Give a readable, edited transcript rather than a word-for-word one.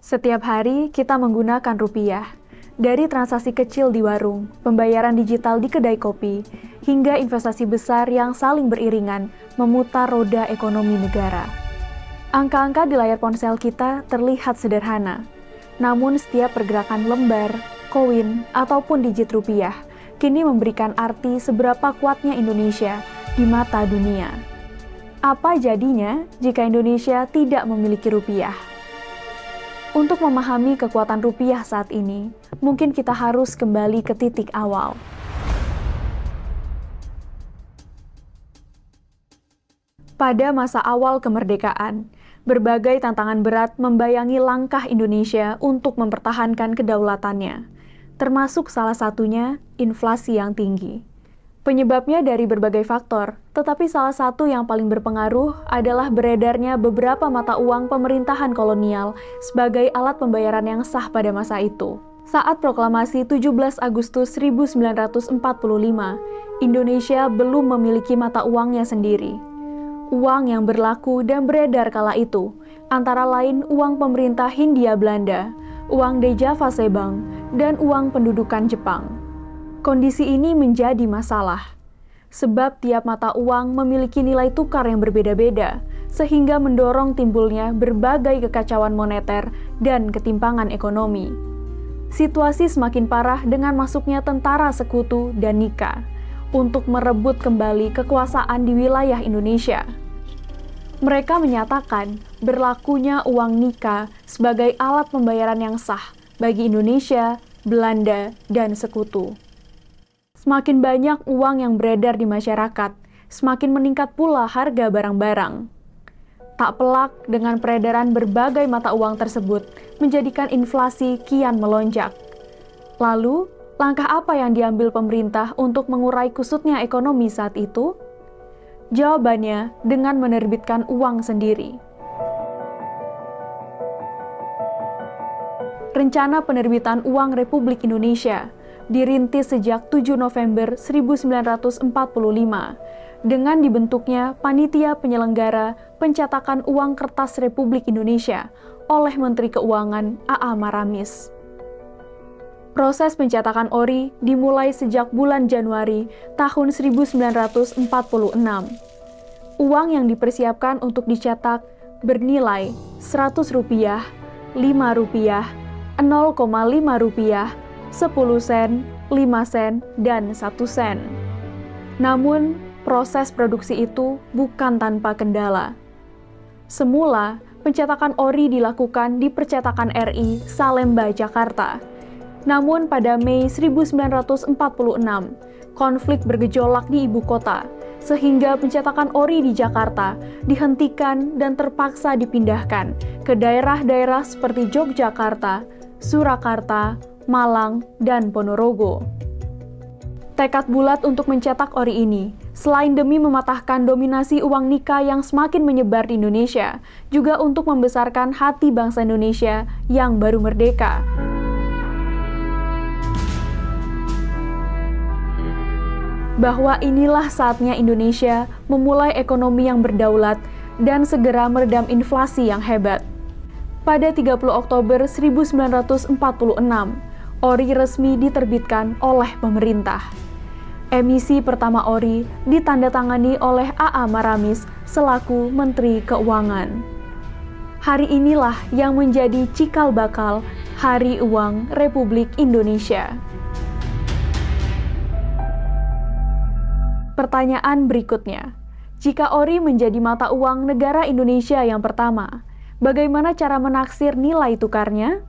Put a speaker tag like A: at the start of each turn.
A: Setiap hari kita menggunakan rupiah. Dari transaksi kecil di warung, pembayaran digital di kedai kopi, hingga investasi besar yang saling beriringan memutar roda ekonomi negara. Angka-angka di layar ponsel kita terlihat sederhana. Namun setiap pergerakan lembar, koin, ataupun digit rupiah kini memberikan arti seberapa kuatnya Indonesia di mata dunia. Apa jadinya jika Indonesia tidak memiliki rupiah? Untuk memahami kekuatan rupiah saat ini, mungkin kita harus kembali ke titik awal. Pada masa awal kemerdekaan, berbagai tantangan berat membayangi langkah Indonesia untuk mempertahankan kedaulatannya, termasuk salah satunya inflasi yang tinggi. Penyebabnya dari berbagai faktor, tetapi salah satu yang paling berpengaruh adalah beredarnya beberapa mata uang pemerintahan kolonial sebagai alat pembayaran yang sah pada masa itu. Saat proklamasi 17 Agustus 1945, Indonesia belum memiliki mata uangnya sendiri. Uang yang berlaku dan beredar kala itu, antara lain uang pemerintah Hindia Belanda, uang Dejavasebang, dan uang pendudukan Jepang. Kondisi ini menjadi masalah, sebab tiap mata uang memiliki nilai tukar yang berbeda-beda, sehingga mendorong timbulnya berbagai kekacauan moneter dan ketimpangan ekonomi. Situasi semakin parah dengan masuknya tentara sekutu dan Nika untuk merebut kembali kekuasaan di wilayah Indonesia. Mereka menyatakan berlakunya uang Nika sebagai alat pembayaran yang sah bagi Indonesia, Belanda, dan sekutu. Semakin banyak uang yang beredar di masyarakat, semakin meningkat pula harga barang-barang. Tak pelak dengan peredaran berbagai mata uang tersebut menjadikan inflasi kian melonjak. Lalu, langkah apa yang diambil pemerintah untuk mengurai kusutnya ekonomi saat itu? Jawabannya dengan menerbitkan uang sendiri. Rencana penerbitan uang Republik Indonesia dirintis sejak 7 November 1945 dengan dibentuknya Panitia Penyelenggara Pencetakan Uang Kertas Republik Indonesia oleh Menteri Keuangan A.A. Maramis. Proses pencetakan ori dimulai sejak bulan Januari tahun 1946. Uang yang dipersiapkan untuk dicetak bernilai Rp100, Rp5, Rp0,5, Rp10, 10 sen, 5 sen, dan 1 sen. Namun, proses produksi itu bukan tanpa kendala. Semula, pencetakan ori dilakukan di Percetakan RI Salemba, Jakarta. Namun pada Mei 1946, konflik bergejolak di ibu kota, sehingga pencetakan ori di Jakarta dihentikan dan terpaksa dipindahkan ke daerah-daerah seperti Yogyakarta, Surakarta, Malang, dan Ponorogo. Tekad bulat untuk mencetak ori ini, selain demi mematahkan dominasi uang Nika yang semakin menyebar di Indonesia, juga untuk membesarkan hati bangsa Indonesia yang baru merdeka. Bahwa inilah saatnya Indonesia memulai ekonomi yang berdaulat dan segera meredam inflasi yang hebat. Pada 30 Oktober 1946, ori resmi diterbitkan oleh pemerintah. Emisi pertama ori ditandatangani oleh A.A. Maramis selaku Menteri Keuangan. Hari inilah yang menjadi cikal bakal Hari Uang Republik Indonesia. Pertanyaan berikutnya, jika ori menjadi mata uang negara Indonesia yang pertama, bagaimana cara menaksir nilai tukarnya?